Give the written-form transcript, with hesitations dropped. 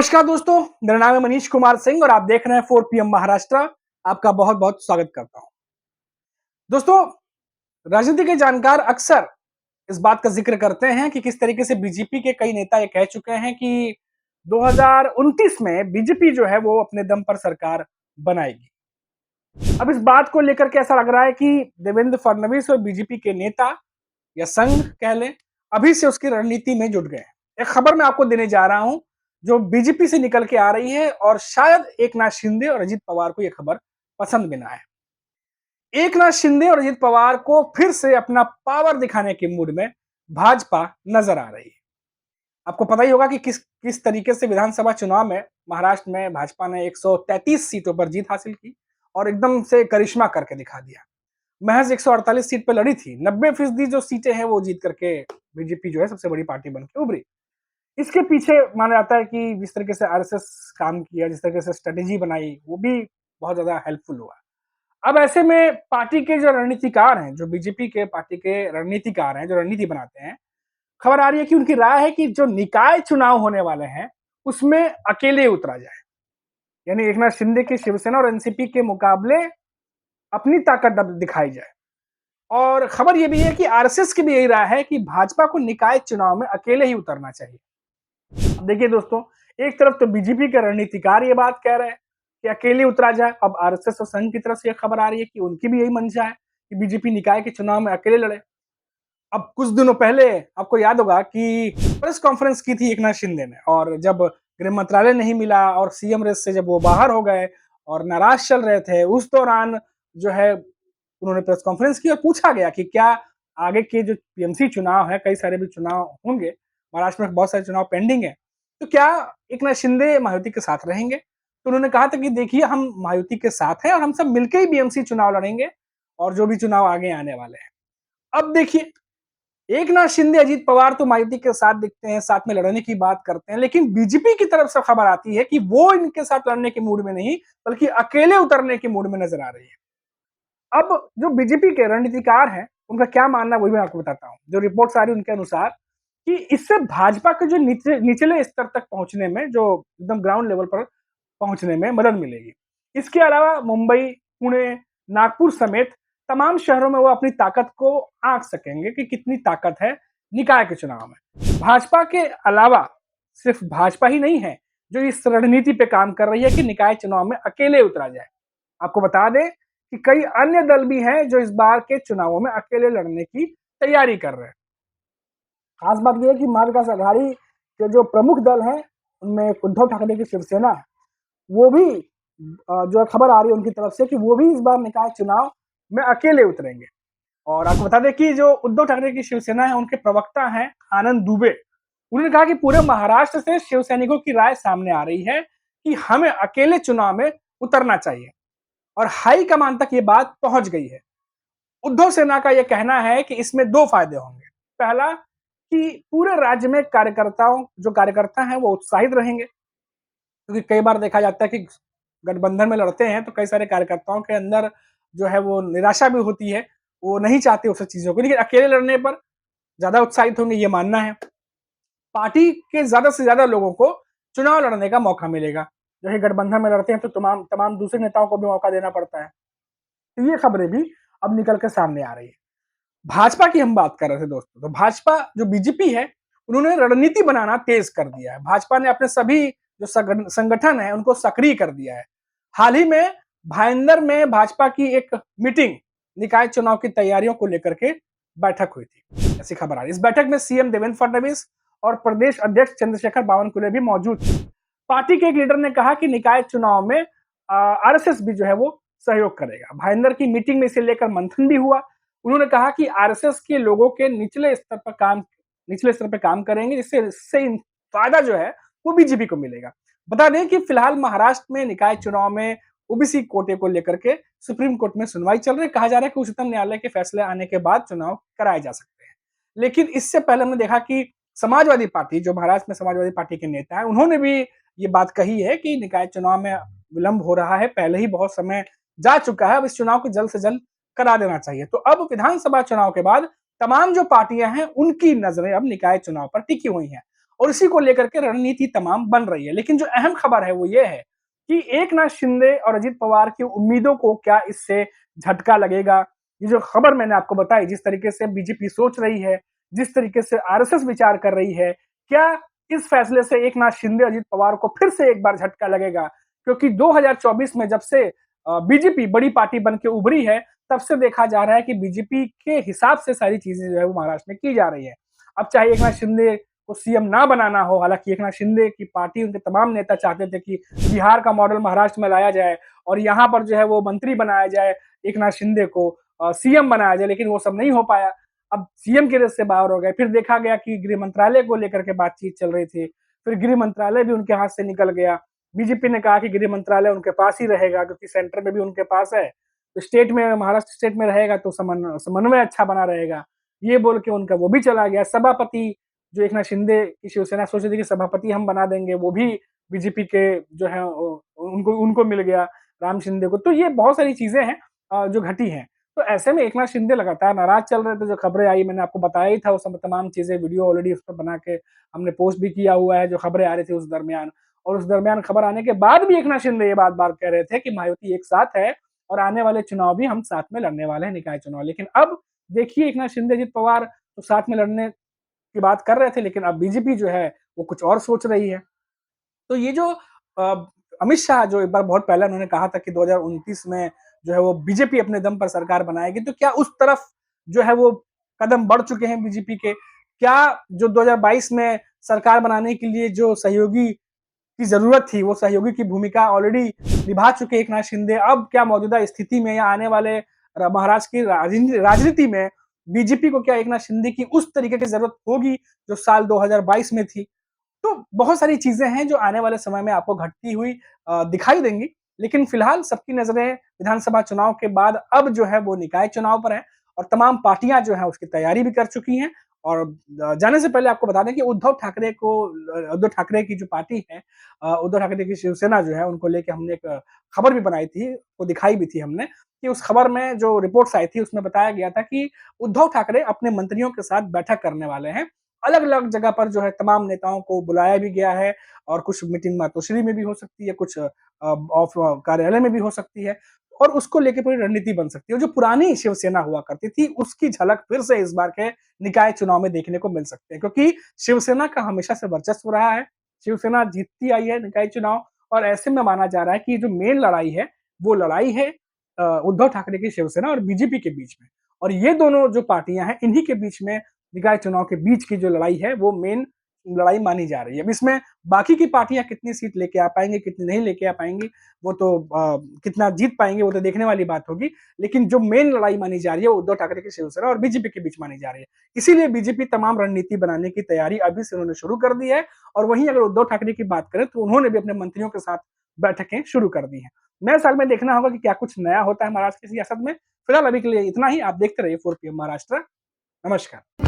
नमस्कार दोस्तों, मेरा नाम है मनीष कुमार सिंह और आप देख रहे हैं 4 पीएम महाराष्ट्र। आपका बहुत-बहुत स्वागत करता हूं। दोस्तों, राजनीति के जानकार अक्सर इस बात का जिक्र करते हैं कि किस तरीके से बीजेपी के कई नेता ये कह चुके हैं कि 2029 में बीजेपी जो है वो अपने दम पर सरकार बनाएगी। अब इस बात को लेकर के ऐसा लग रहा है कि देवेंद्र फडणवीस और बीजेपी के नेता या संघ कह लें, अभी से उसकी रणनीति में जुट गए हैं। एक खबर मैं आपको देने जा रहा हूं जो बीजेपी से निकल के आ रही है और शायद एकनाथ शिंदे और अजित पवार को यह खबर पसंद भी ना आए। एकनाथ शिंदे और अजित पवार को फिर से अपना पावर दिखाने के मूड में भाजपा नजर आ रही है। आपको पता ही होगा कि किस किस तरीके से विधानसभा चुनाव में महाराष्ट्र में भाजपा ने 133 सीटों पर जीत हासिल की और एकदम से करिश्मा करके दिखा दिया। महज 148 सीट पर लड़ी थी, 90% जो सीटें हैं वो जीत करके बीजेपी जो है सबसे बड़ी पार्टी बन के उभरी। इसके पीछे माना जाता है कि जिस तरीके से आरएसएस काम किया, जिस तरीके से स्ट्रेटेजी बनाई, वो भी बहुत ज्यादा हेल्पफुल हुआ। अब ऐसे में पार्टी के जो रणनीतिकार हैं, जो बीजेपी के पार्टी के रणनीतिकार हैं, जो रणनीति बनाते हैं, खबर आ रही है कि उनकी राय है कि जो निकाय चुनाव होने वाले हैं उसमें अकेले उतरा जाए। यानी एकनाथ शिंदे की शिवसेना और एनसीपी के मुकाबले अपनी ताकत दिखाई जाए। और खबर यह भी है कि आरएसएस की भी यही राय है कि भाजपा को निकाय चुनाव में अकेले ही उतरना चाहिए। देखिए दोस्तों, एक तरफ तो बीजेपी के रणनीतिकार ये बात कह रहे हैं कि अकेले उतरा जाए। अब आरएसएस और संघ की तरफ से यह खबर आ रही है कि उनकी भी यही मंशा है कि बीजेपी निकाय के चुनाव में अकेले लड़े। अब कुछ दिनों पहले आपको याद होगा कि प्रेस कॉन्फ्रेंस की थी एकनाथ शिंदे ने, और जब गृह मंत्रालय नहीं मिला और सीएम रेस से जब वो बाहर हो गए और नाराज चल रहे थे, उस दौरान जो है उन्होंने प्रेस कॉन्फ्रेंस की और पूछा गया कि क्या आगे के जो पीएमसी चुनाव है, कई सारे भी चुनाव होंगे, महाराष्ट्र में बहुत सारे चुनाव पेंडिंग है, तो क्या एकनाथ शिंदे मायावती के साथ रहेंगे? तो उन्होंने कहा था कि देखिए, हम मायावती के साथ हैं और हम सब मिलकर ही बीएमसी चुनाव लड़ेंगे और जो भी चुनाव आगे आने वाले हैं। अब देखिए, एकनाथ शिंदे, अजित पवार तो मायावती के साथ दिखते हैं, साथ में लड़ने की बात करते हैं, लेकिन बीजेपी की तरफ से खबर आती है कि वो इनके साथ लड़ने के मूड में नहीं, बल्कि अकेले उतरने के मूड में नजर आ रही है। अब जो बीजेपी के रणनीतिकार हैं, उनका क्या मानना है वो भी मैं आपको बताता हूँ। जो रिपोर्ट्स आ रही है उनके अनुसार कि इससे भाजपा के जो निचले स्तर तक पहुंचने में, जो एकदम ग्राउंड लेवल पर पहुंचने में मदद मिलेगी। इसके अलावा मुंबई, पुणे, नागपुर समेत तमाम शहरों में वो अपनी ताकत को आंक सकेंगे कि कितनी ताकत है निकाय के चुनाव में। भाजपा के अलावा सिर्फ भाजपा ही नहीं है जो इस रणनीति पे काम कर रही है कि निकाय चुनाव में अकेले उतरा जाए। आपको बता दें कि कई अन्य दल भी हैं जो इस बार के चुनावों में अकेले लड़ने की तैयारी कर रहे हैं। खास बात यह है कि महाविकास आघाड़ी के जो प्रमुख दल हैं, उनमें उद्धव ठाकरे की शिवसेना है, वो भी जो खबर आ रही है उनकी तरफ से कि वो भी इस बार निकाय चुनाव में अकेले उतरेंगे। और आपको बता दें कि जो उद्धव ठाकरे की शिवसेना है, उनके प्रवक्ता हैं आनंद दुबे। उन्होंने कहा कि पूरे महाराष्ट्र से शिव सैनिकों की राय सामने आ रही है कि हमें अकेले चुनाव में उतरना चाहिए और हाईकमान तक ये बात पहुंच गई है। उद्धव सेना का यह कहना है कि इसमें दो फायदे होंगे। पहला, कि पूरे राज्य में कार्यकर्ता हैं वो उत्साहित रहेंगे, क्योंकि कई बार देखा जाता है कि गठबंधन में लड़ते हैं तो कई सारे कार्यकर्ताओं के अंदर जो है वो निराशा भी होती है, वो नहीं चाहते उस चीजों को, लेकिन अकेले लड़ने पर ज्यादा उत्साहित होंगे, ये मानना है। पार्टी के ज्यादा से ज्यादा लोगों को चुनाव लड़ने का मौका मिलेगा। जो है गठबंधन में लड़ते हैं तो तमाम तमाम दूसरे नेताओं को भी मौका देना पड़ता है। तो ये खबरें भी अब निकल कर सामने आ रही है। भाजपा की हम बात कर रहे थे दोस्तों, तो भाजपा जो बीजेपी है, उन्होंने रणनीति बनाना तेज कर दिया है। भाजपा ने अपने सभी जो संगठन है उनको सक्रिय कर दिया है। हाल ही में भाईंदर में भाजपा की एक मीटिंग निकाय चुनाव की तैयारियों को लेकर के बैठक हुई थी, ऐसी खबर आ रही है। इस बैठक में सीएम देवेंद्र फडणवीस और प्रदेश अध्यक्ष चंद्रशेखर बावनकुले भी मौजूद थे। पार्टी के एक लीडर ने कहा कि निकाय चुनाव में आरएसएस भी जो है वो सहयोग करेगा। भाईंदर की मीटिंग में इसे लेकर मंथन भी हुआ। उन्होंने कहा कि आरएसएस के लोगों के निचले स्तर पर काम करेंगे, जिससे फायदा जो है वो बीजेपी को मिलेगा। बता दें कि फिलहाल महाराष्ट्र में निकाय चुनाव में ओबीसी कोटे को लेकर के सुप्रीम कोर्ट में सुनवाई चल रही है। कहा जा रहा है कि उच्चतम न्यायालय के फैसले आने के बाद चुनाव कराए जा सकते हैं। लेकिन इससे पहले हमने देखा कि समाजवादी पार्टी, जो महाराष्ट्र में समाजवादी पार्टी के नेता है, उन्होंने भी ये बात कही है कि निकाय चुनाव में विलंब हो रहा है, पहले ही बहुत समय जा चुका है, अब इस चुनाव को जल्द से जल्द करा देना चाहिए। तो अब विधानसभा चुनाव के बाद तमाम जो पार्टियां हैं उनकी नजरें अब निकाय चुनाव पर टिकी हुई हैं और इसी को लेकर के रणनीति तमाम बन रही है। लेकिन जो अहम खबर है वो ये है कि एकनाथ शिंदे और अजित पवार की उम्मीदों को क्या इससे झटका लगेगा? ये जो खबर मैंने आपको बताई, जिस तरीके से बीजेपी सोच रही है, जिस तरीके से आरएसएस विचार कर रही है, क्या इस फैसले से एकनाथ शिंदे, अजित पवार को फिर से एक बार झटका लगेगा? क्योंकि 2024 में जब से बीजेपी बड़ी पार्टी बन के उभरी है, तब से देखा जा रहा है कि बीजेपी के हिसाब से सारी चीजें जो है वो महाराष्ट्र में की जा रही है। अब चाहे एकनाथ शिंदे को सीएम ना बनाना हो, हालांकि एकनाथ शिंदे की पार्टी, उनके तमाम नेता चाहते थे कि बिहार का मॉडल महाराष्ट्र में लाया जाए और यहाँ पर जो है वो मंत्री बनाया जाए, एकनाथ शिंदे को सीएम बनाया जाए, लेकिन वो सब नहीं हो पाया। अब सीएम के रेस से बाहर हो गए। फिर देखा गया कि गृह मंत्रालय को लेकर के बातचीत चल रही थी, फिर गृह मंत्रालय भी उनके हाथ से निकल गया। बीजेपी ने कहा कि गृह मंत्रालय उनके पास ही रहेगा क्योंकि सेंटर में भी उनके पास है, तो स्टेट में, महाराष्ट्र स्टेट में रहेगा तो समन्वय अच्छा बना रहेगा। ये बोल के उनका वो भी चला गया। सभापति जो एकनाथ शिंदे की शिवसेना सोच रही थी कि सभापति हम बना देंगे, वो भी बीजेपी के जो है उनको उनको मिल गया, राम शिंदे को। तो ये बहुत सारी चीजें हैं जो घटी हैं। तो ऐसे में एकनाथ शिंदे लगातार नाराज चल रहे थे। जो खबरें आई मैंने आपको बताया ही था, वो सब तमाम चीजें, वीडियो ऑलरेडी उस पर बना के हमने पोस्ट भी किया हुआ है, जो खबरें आ रही थी उस दरमियान। और उस दरमियान खबर आने के बाद भी एकनाथ शिंदे ये बात बार कह रहे थे कि मायावती एक साथ है और आने वाले चुनाव भी हम साथ में लड़ने वाले हैं, निकाय चुनाव। लेकिन अब देखिए, एकनाथ शिंदे, अजित पवार तो साथ में लड़ने की बात कर रहे थे, लेकिन अब बीजेपी जो है वो कुछ और सोच रही है। तो ये जो अमित शाह, जो एक बार बहुत पहले उन्होंने कहा था कि 2029 में जो है वो बीजेपी अपने दम पर सरकार बनाएगी, तो क्या उस तरफ जो है वो कदम बढ़ चुके हैं बीजेपी के? क्या जो 2022 में सरकार बनाने के लिए जो सहयोगी की जरूरत थी, वो सहयोगी की भूमिका ऑलरेडी निभा चुके एकनाथ शिंदे? अब क्या मौजूदा स्थिति में या आने वाले महाराष्ट्र की राजनीति में बीजेपी को क्या एकनाथ शिंदे की उस तरीके की जरूरत होगी जो साल 2022 में थी? तो बहुत सारी चीजें हैं जो आने वाले समय में आपको घटती हुई दिखाई देंगी। लेकिन फिलहाल सबकी नजरें विधानसभा चुनाव के बाद अब जो है वो निकाय चुनाव पर है और तमाम पार्टियां जो है उसकी तैयारी भी कर चुकी हैं। और जाने से पहले आपको बता दें कि उद्धव ठाकरे की जो पार्टी है, उद्धव ठाकरे की शिवसेना जो है, उनको लेके हमने एक खबर भी बनाई थी, वो दिखाई भी थी हमने, कि उस खबर में जो रिपोर्ट्स आई थी उसमें बताया गया था कि उद्धव ठाकरे अपने मंत्रियों के साथ बैठक करने वाले हैं। अलग-अलग जगह पर जो है तमाम नेताओं को बुलाया भी गया है और कुछ मीटिंग मातोश्री में भी हो सकती है, कुछ ऑफ कार्यालय में भी हो सकती है और उसको लेके पूरी रणनीति बन सकती है। जो पुरानी शिवसेना हुआ करती थी, उसकी झलक फिर से इस बार के निकाय चुनाव में देखने को मिल सकते हैं, क्योंकि शिवसेना का हमेशा से वर्चस्व रहा है। शिवसेना जीतती आई है निकाय चुनाव और ऐसे में माना जा रहा है कि जो मेन लड़ाई है, वो लड़ाई है उद्धव ठाकरे की शिवसेना और बीजेपी के बीच में। और ये दोनों जो पार्टियां हैं, इन्हीं के बीच में, निकाय चुनाव के बीच की जो लड़ाई है, वो मेन लड़ाई मानी जा रही है। अब इसमें बाकी की पार्टियां कितनी सीट लेके आ पाएंगी, कितनी नहीं लेके आ पाएंगी, वो तो कितना जीत पाएंगे, वो तो देखने वाली बात होगी। लेकिन जो मेन लड़ाई मानी जा रही है, उद्धव ठाकरे की शिवसेना और बीजेपी के बीच मानी जा रही है। इसीलिए बीजेपी तमाम रणनीति बनाने की तैयारी अभी से उन्होंने शुरू कर दी है। और वहीं अगर उद्धव ठाकरे की बात करें तो उन्होंने भी अपने मंत्रियों के साथ बैठकें शुरू कर दी हैं। नए साल में देखना होगा कि क्या कुछ नया होता है महाराष्ट्र की सियासत में। फिलहाल अभी के लिए इतना ही। आप देखते रहिए 4 PM महाराष्ट्र। नमस्कार।